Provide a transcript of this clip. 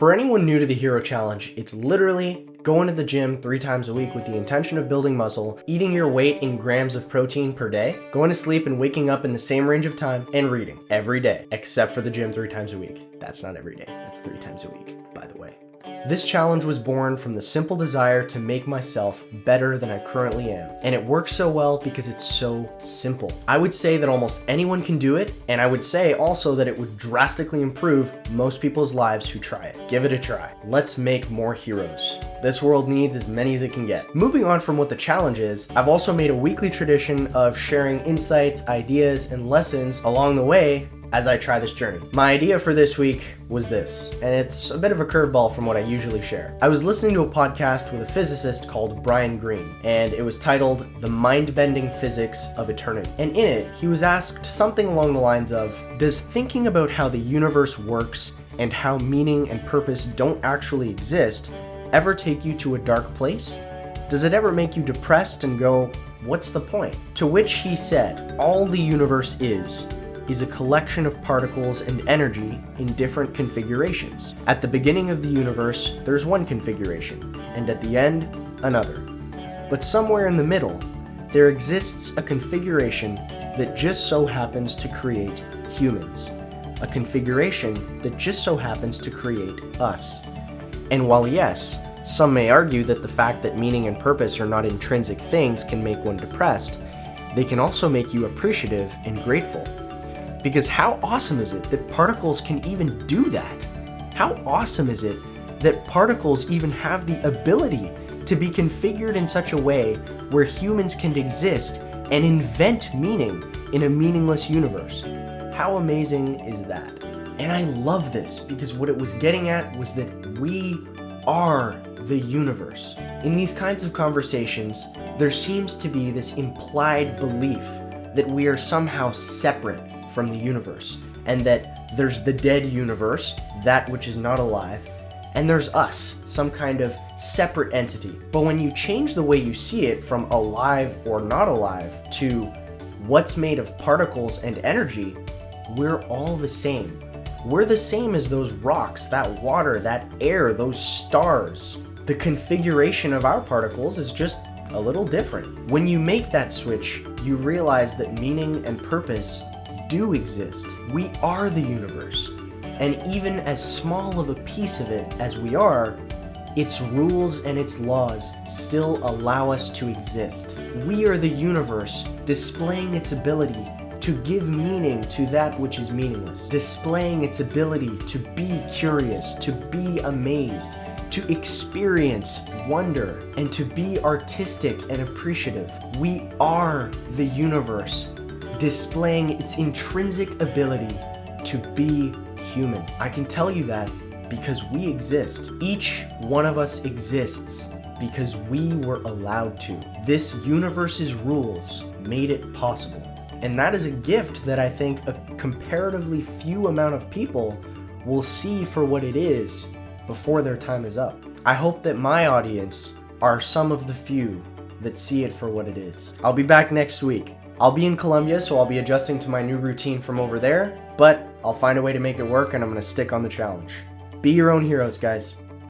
For anyone new to the Hero Challenge, it's literally going to the gym 3 times a week with the intention of building muscle, eating your weight in grams of protein per day, going to sleep and waking up in the same range of time, and reading every day, except for the gym 3 times a week. That's not every day, that's 3 times a week, by the way. This challenge was born from the simple desire to make myself better than I currently am. And it works so well because it's so simple. I would say that almost anyone can do it, and I would say also that it would drastically improve most people's lives who try it. Give it a try. Let's make more heroes. This world needs as many as it can get. Moving on from what the challenge is, I've also made a weekly tradition of sharing insights, ideas, and lessons along the way as I try this journey. My idea for this week was this, and it's a bit of a curveball from what I usually share. I was listening to a podcast with a physicist called Brian Greene, and it was titled The Mind-Bending Physics of Eternity. And in it, he was asked something along the lines of, does thinking about how the universe works and how meaning and purpose don't actually exist ever take you to a dark place? Does it ever make you depressed and go, what's the point? To which he said, all the universe is a collection of particles and energy in different configurations. At the beginning of the universe, there's one configuration, and at the end, another. But somewhere in the middle, there exists a configuration that just so happens to create humans. A configuration that just so happens to create us. And while yes, some may argue that the fact that meaning and purpose are not intrinsic things can make one depressed, they can also make you appreciative and grateful. Because how awesome is it that particles can even do that? How awesome is it that particles even have the ability to be configured in such a way where humans can exist and invent meaning in a meaningless universe? How amazing is that? And I love this because what it was getting at was that we are the universe. In these kinds of conversations, there seems to be this implied belief that we are somehow separate from the universe, and that there's the dead universe, that which is not alive, and there's us, some kind of separate entity. But when you change the way you see it from alive or not alive to what's made of particles and energy, we're all the same. We're the same as those rocks, that water, that air, those stars. The configuration of our particles is just a little different. When you make that switch, you realize that meaning and purpose do exist. We are the universe. And even as small of a piece of it as we are, its rules and its laws still allow us to exist. We are the universe displaying its ability to give meaning to that which is meaningless, displaying its ability to be curious, to be amazed, to experience wonder, and to be artistic and appreciative. We are the universe displaying its intrinsic ability to be human. I can tell you that because we exist. Each one of us exists because we were allowed to. This universe's rules made it possible. And that is a gift that I think a comparatively few amount of people will see for what it is before their time is up. I hope that my audience are some of the few that see it for what it is. I'll be back next week. I'll be in Colombia, so I'll be adjusting to my new routine from over there, but I'll find a way to make it work and I'm gonna stick on the challenge. Be your own heroes, guys.